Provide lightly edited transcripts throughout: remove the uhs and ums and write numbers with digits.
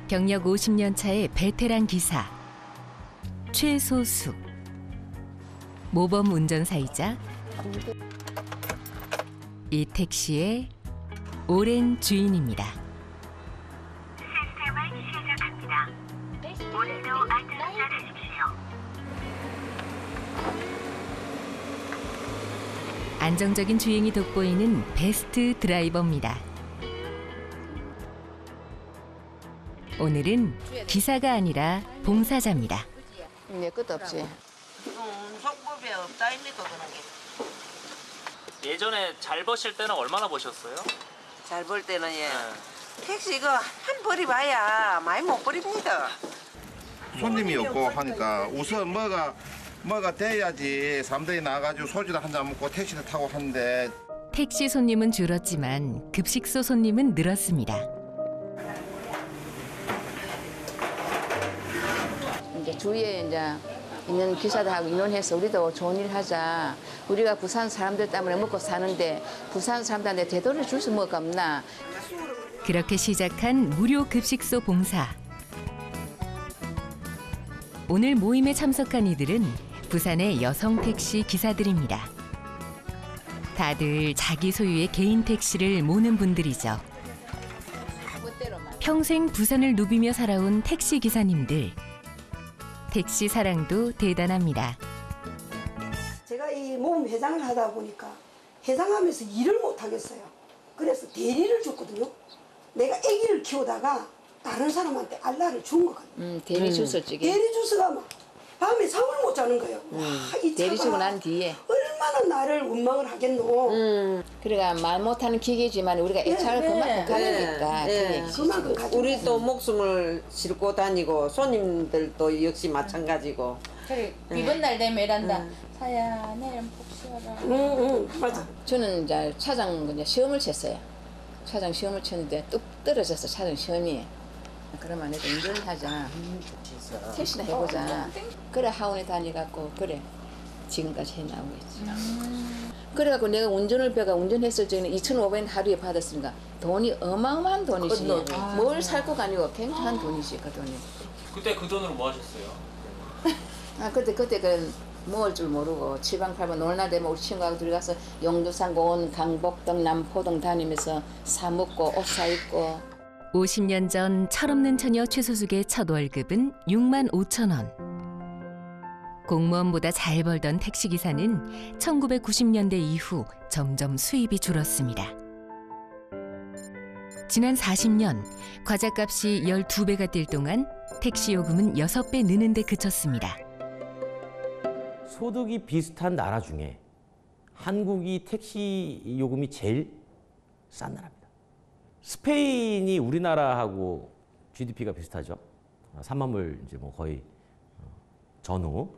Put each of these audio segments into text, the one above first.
경력 50년 차의 베테랑 기사 최소숙. 모범 운전사이자 이 택시의 오랜 주인입니다. 시스템을 시작합니다. 오늘도 안전운전하십시오. 안정적인 주행이 돋보이는 베스트 드라이버입니다. 오늘은 기사가 아니라 봉사자입니다. 네, 끝도 없지. 속법에 없다입니까 그런 게. 예전에 잘 버실 때는 얼마나 버셨어요? 잘 벌 때는 예. 택시 이거 한 벌이 봐야 많이 못 버립니다. 손님이 없고 하니까 우선 뭐가 돼야지 사람들이 나가지고 소주도 한잔 먹고 택시를 타고 하는데 택시 손님은 줄었지만 급식소 손님은 늘었습니다. 이제 주위에 이제 있는 기사들하고 의논해서 우리도 좋은 일 하자. 우리가 부산 사람들 때문에 먹고 사는데 부산 사람들한테 되돌려 줄 수 뭐가 없나. 그렇게 시작한 무료 급식소 봉사. 오늘 모임에 참석한 이들은 부산의 여성 택시 기사들입니다. 다들 자기 소유의 개인 택시를 모는 분들이죠. 평생 부산을 누비며 살아온 택시 기사님들. 택시 사랑도 대단합니다. 제가 이 모임 회장을 하다 보니까 회장하면서 일을 못 하겠어요. 그래서 대리를 줬거든요. 내가 아기를 키우다가 다른 사람한테 알라를 준 것 같아요. 대리 주소 쪽에. 대리 주소가 막 밤에 잠을 못 자는 거예요. 와, 이 대리 주고 차가 난 뒤에. 얼마나 나를 원망을 하겠노. 그러니까 말 못하는 기계지만 우리가 애착을 그만큼 가지니까 그 얘기지. 그만큼 가지고 우리 또 목숨을 싣고 다니고 손님들도 역시 마찬가지고. 그래 이번 날 되면 이란다. 사야 내일 푹 쉬어라. 응, 맞아. 저는 이제 차장 이제 시험을 쳤어요. 차장 시험을 쳤는데 뚝 떨어졌어 차장 시험이. 그러면 내가 운전을 하자. 택시나 해보자. 그래 하원에 다니갖고 그래 지금까지 해나오고 있지. 그래갖고 내가 운전을 배가 운전했을 적에는 2,500원 하루에 받았으니까 돈이 어마어마한 돈이지. 뭘 살 거가 아니고 굉장한 돈이지 그 돈이. 그때 그 돈으로 뭐 하셨어요? 아 그때 그 먹을 줄 모르고 칠방팔방 놀날 되면 우리 친구하고 둘이 가서 용두산 고원 강북동 남포동 다니면서 사 먹고 옷 사 입고. 50년 전 철없는 처녀 최소숙의 첫 월급은 6만 5천 원. 공무원보다 잘 벌던 택시기사는 1990년대 이후 점점 수입이 줄었습니다. 지난 40년 과자값이 12배가 뛸 동안 택시 요금은 6배 느는 데 그쳤습니다. 소득이 비슷한 나라 중에 한국이 택시 요금이 제일 싼 나라입니다. 스페인이 우리나라하고 GDP가 비슷하죠. 3만 불 이제 뭐 거의 전후.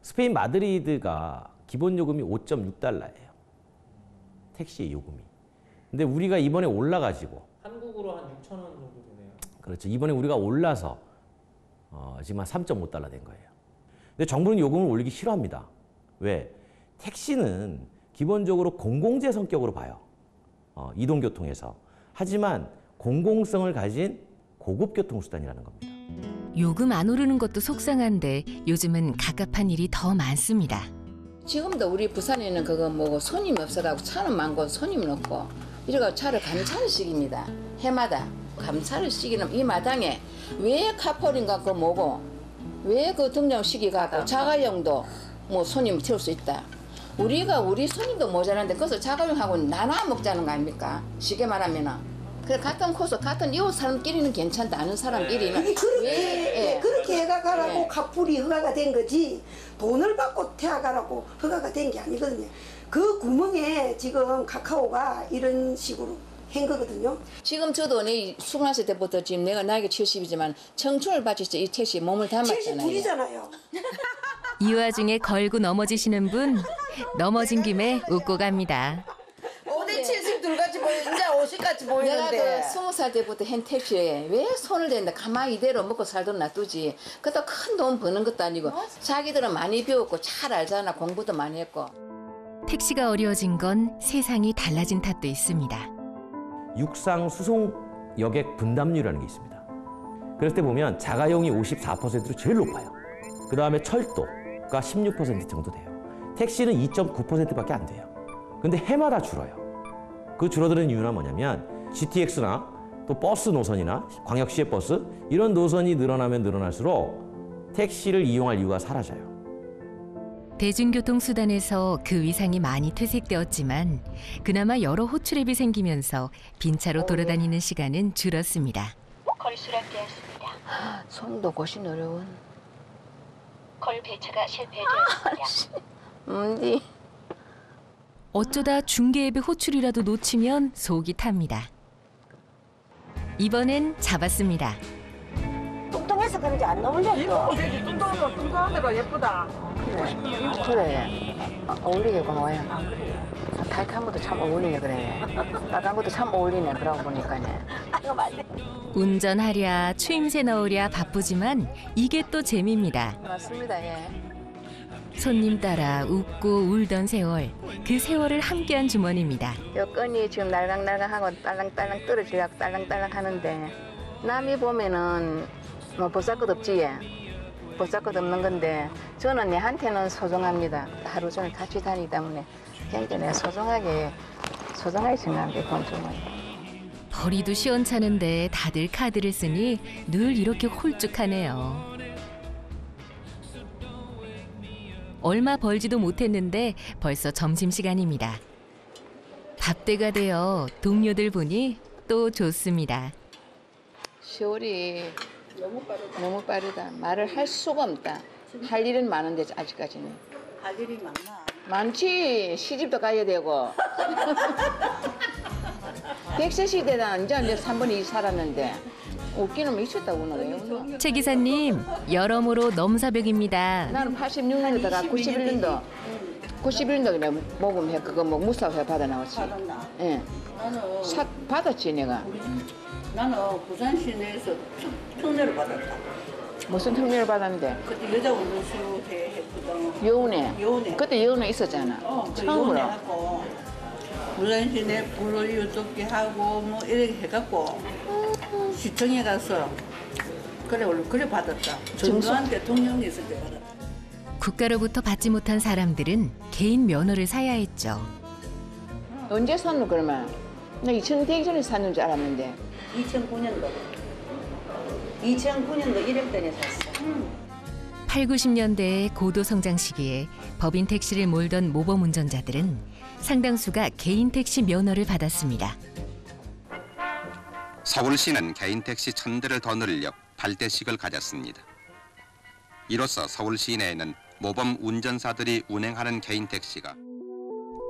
스페인 마드리드가 기본 요금이 5.6달러예요. 택시 요금이. 근데 우리가 이번에 올라가지고 한국으로 한 6천 원 정도 되네요. 그렇죠. 이번에 우리가 올라서 지금 한 3.5달러 된 거예요. 근데 정부는 요금을 올리기 싫어합니다. 왜? 택시는 기본적으로 공공재 성격으로 봐요. 이동교통에서. 하지만 공공성을 가진 고급 교통수단이라는 겁니다. 요금 안 오르는 것도 속상한데 요즘은 갑갑한 일이 더 많습니다. 지금도 우리 부산에는 그거 뭐고 손님이 없어가지고 차는 많고 손님은 없고 이래가 차를 감차를 시킵니다. 해마다 감차를 시키는 이 마당에 왜 카폴인가 그 뭐고 왜 그 등장 시기가고 자가용도 뭐 손님 태울 수 있다. 우리가 우리 손님도 모자란데 그래서 자가용하고 나눠 먹자는 거 아닙니까? 쉽게 말하면은. 그래 같은 코스 같은 이웃 사람끼리는 괜찮다 아는 사람끼리는. 이게 그렇게 왜, 그렇게 해가라고 카풀이 허가가 된 거지 돈을 받고 태워가라고 허가가 된 게 아니거든요. 그 구멍에 지금 카카오가 이런 식으로 한 거거든요. 지금 저도 내 수고났을 때부터 지금 내가 나이가 70이지만 청춘을 바쳐서 이 택시에 몸을 담았잖아요. 72잖아요. 이 와중에 걸고 넘어지시는 분 넘어진 김에 웃고 갑니다. 5대 70 둘같이 보이는데 50같이 보이는데. 내가 그 20살 때부터 한 택시에 왜 손을 댄다 가만히 이대로 먹고 살던 놔두지. 그것도 큰 돈 버는 것도 아니고 자기들은 많이 배웠고 잘 알잖아. 공부도 많이 했고. 택시가 어려워진 건 세상이 달라진 탓도 있습니다. 육상 수송 여객 분담률이라는 게 있습니다. 그랬을 때 보면 자가용이 54%로 제일 높아요. 그 다음에 철도가 16% 정도 돼요. 택시는 2.9%밖에 안 돼요. 근데 해마다 줄어요. 그 줄어드는 이유는 뭐냐면 GTX나 또 버스 노선이나 광역시의 버스 이런 노선이 늘어나면 늘어날수록 택시를 이용할 이유가 사라져요. 대중교통 수단에서 그 위상이 많이 퇴색되었지만 그나마 여러 호출앱이 생기면서 빈차로 돌아다니는 시간은 줄었습니다. 콜 수락되었습니다. 손도 고신 어려운. 콜 배차가 실패되었습니다. 뭔지. 어쩌다 중개앱의 호출이라도 놓치면 속이 탑니다. 이번엔 잡았습니다. 뚱뚱해서 그런지 안 어울려. 뚱뚱한 데가 예쁘다. 그래. 어울리게 고마워요. 타이트한 것도 참 어울리네 그래. 빨간 것도 참 어울리네 그러고 보니까네. 운전하랴 추임새 넣으랴 바쁘지만 이게 또 재미입니다. 맞습니다. 예. 손님 따라 웃고 울던 세월, 그 세월을 함께한 주머니입니다. 여건이 지금 날강날강하고 딸랑딸랑 떨어지려고 딸랑딸랑 하는데 남이 보면은 뭐 보잘것 없지. 보잘것 없는 건데 저는 얘한테는 소중합니다. 하루 종일 같이 다니기 때문에 굉장히 소중하게 생각합니다. 본주머니. 벌이도 시원찮은데 다들 카드를 쓰니 늘 이렇게 홀쭉하네요. 얼마 벌지도 못했는데 벌써 점심시간입니다. 밥때가 되어 동료들 보니 또 좋습니다. 세월이 너무 빠르다. 말을 할 수가 없다. 할 일은 많은데 아직까지는. 할 일이 많나? 많지. 시집도 가야 되고. 100세 시대다. 이제 3번 2 살았는데. 웃기는 뭐 있었다고 그러네요. 최 기사님, 여러모로 넘사벽입니다. 나는 86년도다가 91년도 그래 모금회 그거 뭐 무사회 받아 나왔지. 받았나? 예. 나는 받았지 내가. 나는 부산 시내에서 특례를 받았다. 무슨 특례를 받았는데? 그때 여자 운동수회 했거든. 여운회. 여운회. 그때 여운회 있었잖아. 처음으로. 하고 부산 시내 불로이웃 돕기 하고 뭐 이렇게 해갖고 시청에 가서 그래 받았다. 전두환 대통령이 있을 때 받았다. 국가로부터 받지 못한 사람들은 개인 면허를 사야 했죠. 언제 샀노 그러면? 나 2000년 되기 전에 샀는 줄 알았는데. 2009년도 1회 샀어. 8, 90년대의 고도 성장 시기에 법인 택시를 몰던 모범 운전자들은 상당수가 개인 택시 면허를 받았습니다. 서울시는 개인 택시 1000대를 더 늘려 8대씩을 가졌습니다. 이로써 서울 시내에는 모범 운전사들이 운행하는 개인 택시가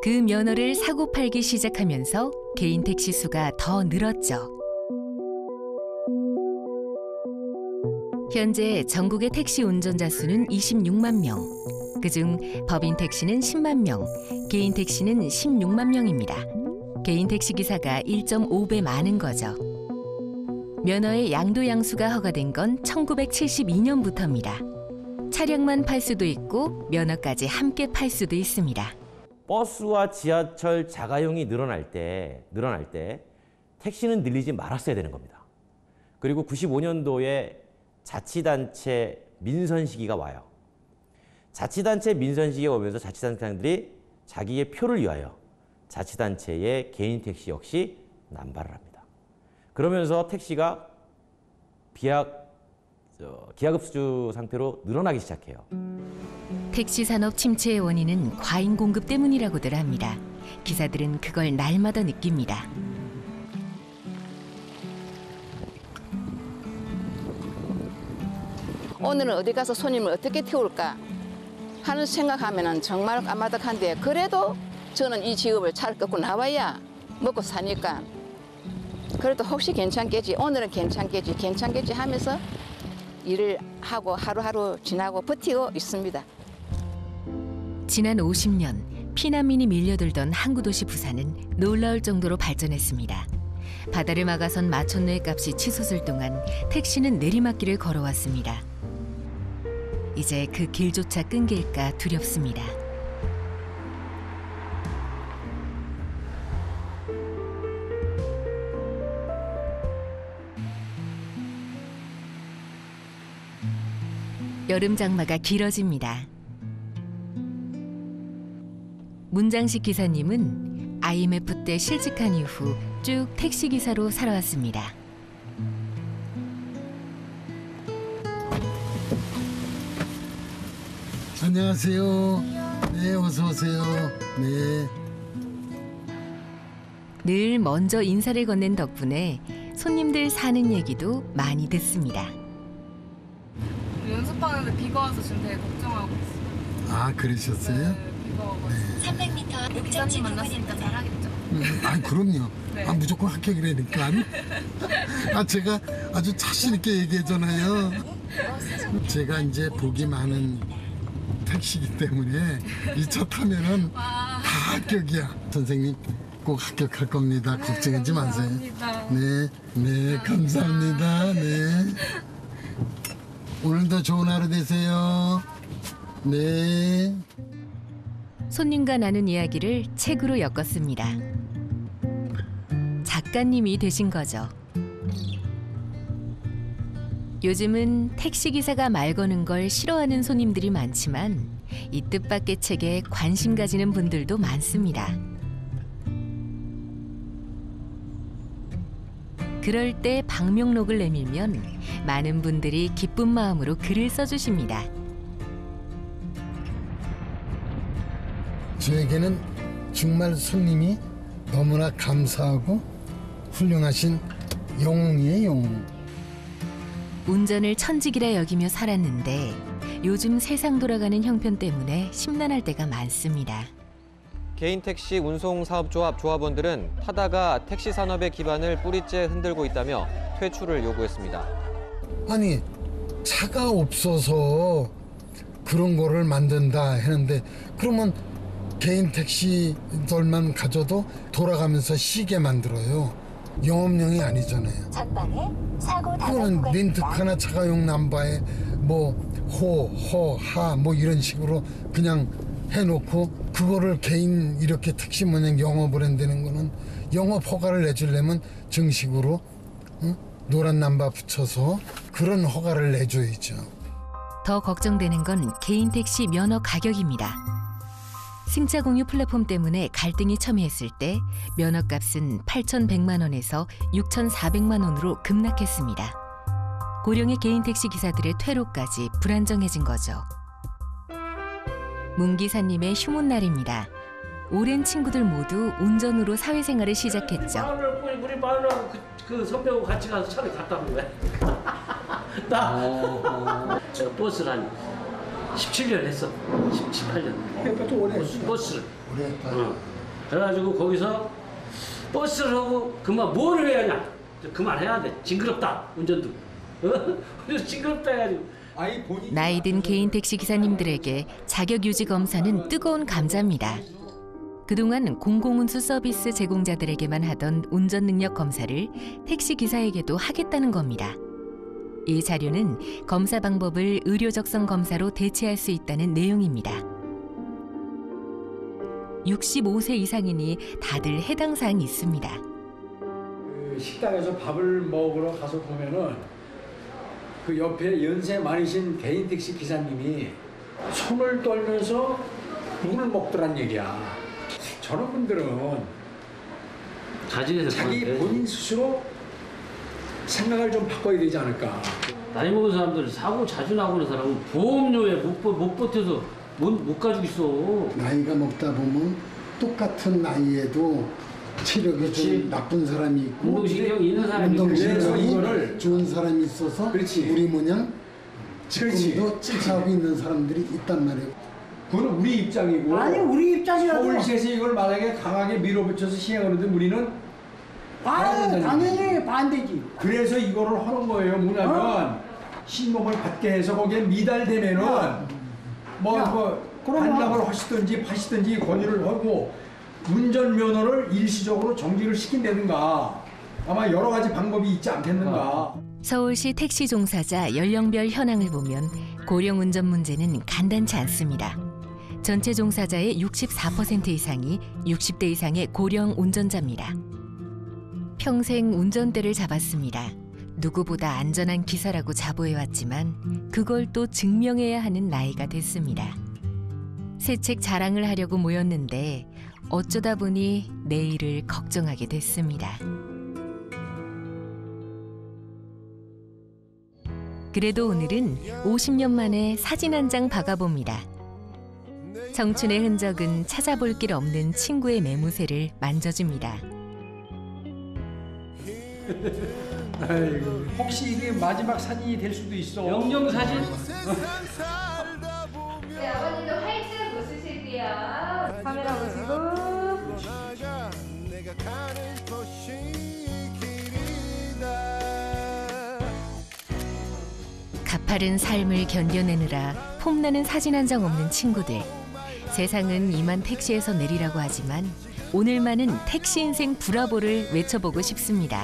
그 면허를 사고 팔기 시작하면서 개인 택시 수가 더 늘었죠. 현재 전국의 택시 운전자 수는 26만 명. 그중 법인 택시는 10만 명, 개인 택시는 16만 명입니다. 개인 택시 기사가 1.5배 많은 거죠. 면허의 양도양수가 허가된 건 1972년부터입니다. 차량만 팔 수도 있고 면허까지 함께 팔 수도 있습니다. 버스와 지하철 자가용이 늘어날 때 택시는 늘리지 말았어야 되는 겁니다. 그리고 95년도에 자치단체 민선 시기가 와요. 자치단체 민선 시기가 오면서 자치단체장들이 자기의 표를 위하여 자치단체의 개인 택시 역시 남발을 합니다. 그러면서 택시가 기하급수 상태로 늘어나기 시작해요. 택시 산업 침체의 원인은 과잉 공급 때문이라고들 합니다. 기사들은 그걸 날마다 느낍니다. 오늘은 어디 가서 손님을 어떻게 태울까 하는 생각하면 정말 까마득한데 그래도 저는 이 직업을 차를 끊고 나와야 먹고 사니까 그래도 혹시 괜찮겠지 오늘은 괜찮겠지 하면서 일을 하고 하루하루 지나고 버티고 있습니다. 지난 50년 피난민이 밀려들던 항구도시 부산은 놀라울 정도로 발전했습니다. 바다를 막아선 마천루의 값이 치솟을 동안 택시는 내리막길을 걸어왔습니다. 이제 그 길조차 끊길까 두렵습니다. 여름 장마가 길어집니다. 문장식 기사님은 IMF 때 실직한 이후 쭉 택시기사로 살아왔습니다. 안녕하세요. 네, 어서 오세요. 네. 늘 먼저 인사를 건넨 덕분에 손님들 사는 얘기도 많이 듣습니다. 연습하는데 비가 와서 지금 되게 걱정하고 있어요. 아, 그러셨어요? 네, 비가 와가지고. 300m 기사님 만났으니까 잘하겠죠. 아, 그럼요. 네. 아, 무조건 합격이라니까. 아, 제가 아주 자신 있게 얘기하잖아요. 제가 이제 복이 많은 택시기 때문에 이 차 타면은 다 합격이야. 선생님 꼭 합격할 겁니다. 걱정하지 마세요. 네, 네, 감사합니다. 네. 오늘도 좋은 하루 되세요. 네. 손님과 나눈 이야기를 책으로 엮었습니다. 작가님이 되신 거죠. 요즘은 택시기사가 말 거는 걸 싫어하는 손님들이 많지만 이 뜻밖의 책에 관심 가지는 분들도 많습니다. 그럴 때 방명록을 내밀면 많은 분들이 기쁜 마음으로 글을 써주십니다. 저에게는 정말 손님이 너무나 감사하고 훌륭하신 영웅이에요, 영웅. 운전을 천직이라 여기며 살았는데 요즘 세상 돌아가는 형편 때문에 심란할 때가 많습니다. 개인 택시 운송사업조합 조합원들은 타다가 택시 산업의 기반을 뿌리째 흔들고 있다며 퇴출을 요구했습니다. 아니, 차가 없어서 그런 거를 만든다 했는데 그러면 개인 택시들만 가져도 돌아가면서 쉬게 만들어요. 영업용이 아니잖아요. 전방에 사고 그거는 렌트카나 차가용 남바에 뭐 호, 허, 하 뭐 이런 식으로 그냥 해놓고 그거를 개인 이렇게 택시 모양 영업을 한다는 거는 영업 허가를 내주려면 정식으로 노란 남바 붙여서 그런 허가를 내줘야죠. 더 걱정되는 건 개인 택시 면허 가격입니다. 승차 공유 플랫폼 때문에 갈등이 첨예했을 때 면허값은 8,100만 원에서 6,400만 원으로 급락했습니다. 고령의 개인 택시 기사들의 퇴로까지 불안정해진 거죠. 문 기사님의 휴문날입니다. 오랜 친구들 모두 운전으로 사회생활을 시작했죠. 우리 마누라하고 그 선배하고 같이 가서 차를 갔다 온 거야. 제가 버스를 한 17년 했어. 18년. 버스를. 그래가지고 거기서 버스를 하고 그만 뭘 해야 하냐. 그만해야 돼. 징그럽다. 운전도. 징그럽다 해가지고. 나이 든 개인 택시 기사님들에게 자격 유지 검사는 뜨거운 감자입니다. 그동안 공공운수 서비스 제공자들에게만 하던 운전 능력 검사를 택시 기사에게도 하겠다는 겁니다. 이 자료는 검사 방법을 의료 적성 검사로 대체할 수 있다는 내용입니다. 65세 이상이니 다들 해당 사항이 있습니다. 그 식당에서 밥을 먹으러 가서 보면은 그 옆에 연세 많으신 개인 택시 기사님이 손을 떨면서 물을 먹더란 얘기야. 저런 분들은 자기 본인 스스로 생각을 좀 바꿔야 되지 않을까. 나이 먹은 사람들 사고 자주 나오는 사람은 보험료에 못 버텨서 못 가지고 있어. 나이가 먹다 보면 똑같은 나이에도 체력이 좀 나쁜 사람이 있고 운동신경 있는 사람이 운동신경이 좋은 사람이 있어서 우리 모양 지금도 찌하고 있는 사람들이 있단 말이에요. 그건 우리 입장이고. 아니, 우리 입장이라도. 서울시에서 이걸 만약에 강하게 밀어붙여서 시행하는데 우리는 당연히 반대지. 그래서 이거를 하는 거예요. 뭐냐면 신범을 받게 해서 거기에 미달되면은 뭐 반납을 하시든지 파시든지 권유를 하고 운전면허를 일시적으로 정지를 시킨다든가 아마 여러 가지 방법이 있지 않겠는가. 서울시 택시 종사자 연령별 현황을 보면 고령 운전 문제는 간단치 않습니다. 전체 종사자의 64% 이상이 60대 이상의 고령 운전자입니다. 평생 운전대를 잡았습니다. 누구보다 안전한 기사라고 자부해왔지만 그걸 또 증명해야 하는 나이가 됐습니다. 새 책 자랑을 하려고 모였는데 어쩌다 보니 내일을 걱정하게 됐습니다. 그래도 오늘은 50년 만에 사진 한 장 박아봅니다. 청춘의 흔적은 찾아볼 길 없는 친구의 매무새를 만져줍니다. 아이고, 혹시 이게 마지막 사진이 될 수도 있어. 영정 사진? 네, 아버님도 활짝 웃으실게요. 카메라 보시고. 가파른 삶을 견뎌내느라 폼나는 사진 한 장 없는 친구들. 세상은 이만 택시에서 내리라고 하지만 오늘만은 택시 인생 브라보를 외쳐보고 싶습니다.